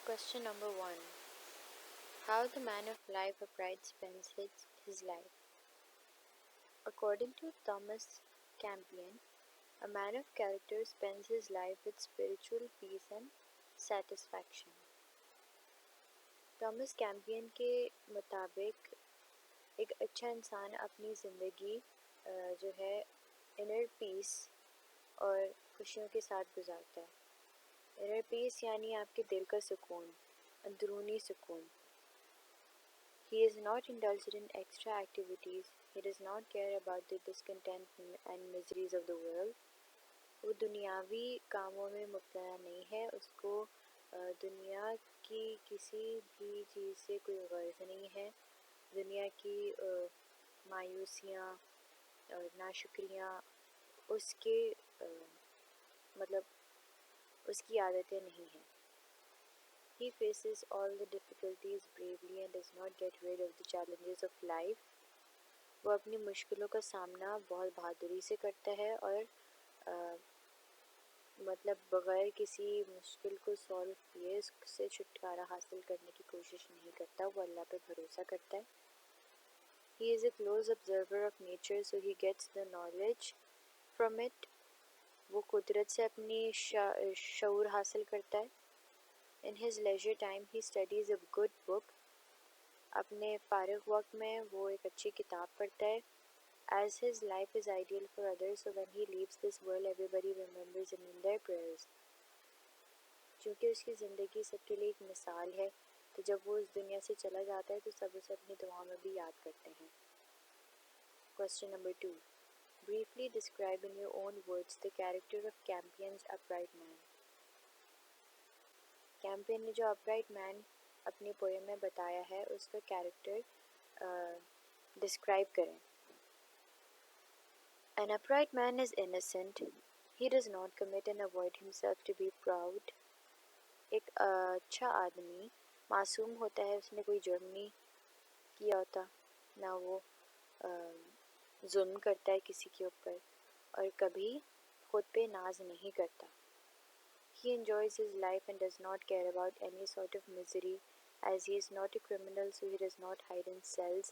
Question number 1. How the man of life upright spends his life. According to Thomas Campion, a man of character spends his life with spiritual peace and satisfaction. Thomas Campion के मुताबिक एक अच्छा इंसान अपनी ज़िंदगी जो है inner peace और खुशियों के साथ गुजारता है. इनर पीस यानी आपके दिल का सुकून, अंदरूनी सुकून. He is not indulged in extra activities. He does not care about the discontent and miseries of the world. वो दुनियावी कामों में मुब्तला नहीं है. उसको दुनिया की किसी भी चीज़ से कोई गर्ज नहीं है. दुनिया की मायूसियाँ और नाशुक्रियाँ उसके मतलब उसकी आदतें नहीं हैं. He faces all the difficulties bravely and does not get rid of the challenges of life. वो अपनी मुश्किलों का सामना बहुत बहादुरी से करता है और मतलब बग़ैर किसी मुश्किल को सॉल्व किए उससे छुटकारा हासिल करने की कोशिश नहीं करता. वो अल्लाह पे भरोसा करता है. He is a close observer of nature, so he gets the knowledge from it. वो कुदरत से अपनी शऊर हासिल करता है. In his leisure time, he studies a good book. अपने फारिग वक्त में वो एक अच्छी किताब पढ़ता है. As his life is ideal for others, so when he leaves this world, everybody remembers him in their prayers. क्योंकि उसकी ज़िंदगी सबके लिए एक मिसाल है, तो जब वो इस दुनिया से चला जाता है तो सब उसे अपनी दुआ में भी याद करते हैं. Question number 2. Briefly describe in your own words the character of Campion's upright man. Campion ने जो अपराइट मैन अपनी पोएम में बताया है उसका कैरेक्टर डिस्क्राइब करें. An upright man is innocent. He does not commit and avoid himself to be proud. एक अच्छा आदमी मासूम होता है. उसने कोई जुर्म नहीं किया होता, ना वो जुल्म करता है किसी के ऊपर और कभी खुद पे नाज नहीं करता. He enjoys his life and does not care about any sort of misery, as he is not a criminal, so he does not hide in cells.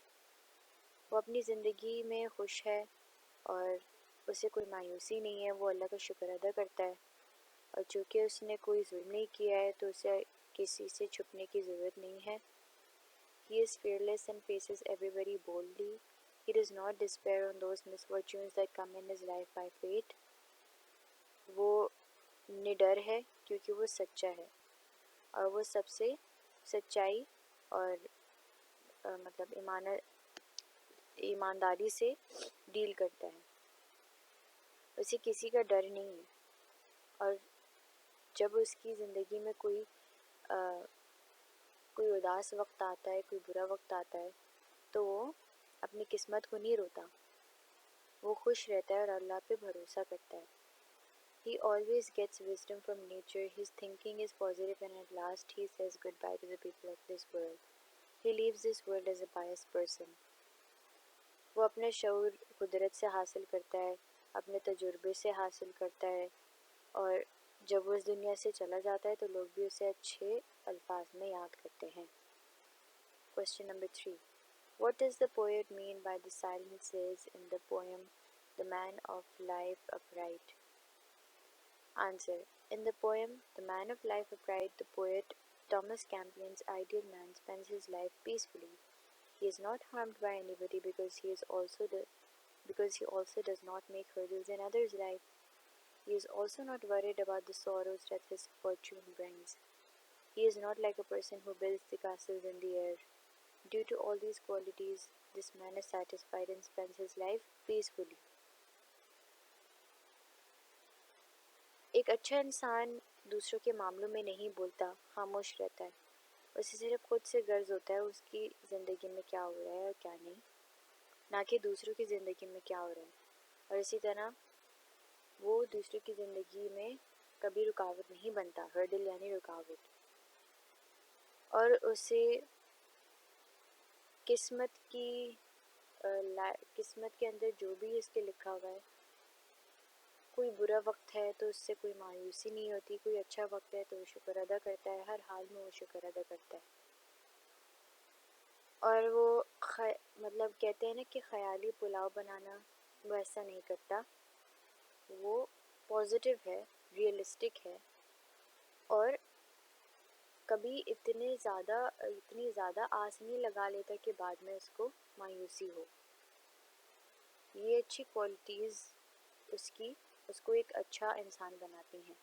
वो अपनी ज़िंदगी में खुश है और उसे कोई मायूसी नहीं है. वो अल्लाह का शुक्र अदा करता है और चूँकि उसने कोई जुल्म नहीं किया है तो उसे किसी से छुपने की ज़रूरत नहीं है. He is fearless and faces everybody boldly. He does not despair on those misfortunes that come in his life by fate. वो निडर है क्योंकि वो सच्चा है और वो सबसे सच्चाई और मतलब ईमानदारी से डील करता है. उसे किसी का डर नहीं है और जब उसकी ज़िंदगी में कोई उदास वक्त आता है, कोई बुरा वक्त आता है, तो वो अपनी किस्मत को नहीं रोता. वो खुश रहता है और अल्लाह पे भरोसा करता है. He always gets wisdom from nature. His thinking is positive and at last he says goodbye to the people of this world. He leaves this world as a pious person. वो अपने शऊर कुदरत से हासिल करता है, अपने तजुर्बे से हासिल करता है और जब वो इस दुनिया से चला जाता है तो लोग भी उसे अच्छे अल्फाज में याद करते हैं. Question number 3. What does the poet mean by the silences in the poem The Man of Life Upright? Answer. In the poem The Man of Life Upright, the poet Thomas Campion's ideal man spends his life peacefully. He is not harmed by anybody because he also does not make hurdles in others' life. He is also not worried about the sorrows that his fortune brings. He is not like a person who builds the castles in the air. Due to all these qualities, this man is satisfied and spends his life peacefully. एक अच्छा इंसान दूसरों के मामलों में नहीं बोलता, खामोश रहता है. उसे सिर्फ खुद से गर्ज होता है उसकी ज़िंदगी में क्या हो रहा है और क्या नहीं, ना कि दूसरों की ज़िंदगी में क्या हो रहा है. और इसी तरह वो दूसरों की ज़िंदगी में कभी रुकावट नहीं बनता. हर्डल यानी रुकावट. और उसे किस्मत के अंदर जो भी इसके लिखा हुआ है कोई बुरा वक्त है तो उससे कोई मायूसी नहीं होती, कोई अच्छा वक्त है तो वो शुक्र अदा करता है, हर हाल में वो शुक्र अदा करता है। और वो मतलब कहते हैं ना कि ख़याली पुलाव बनाना, वो ऐसा नहीं करता, वो पॉजिटिव है, रियलिस्टिक है, और कभी इतनी ज़्यादा आस नहीं लगा लेता कि बाद में उसको मायूसी हो। ये अच्छी क्वालिटीज़ उसको एक अच्छा इंसान बनाती हैं।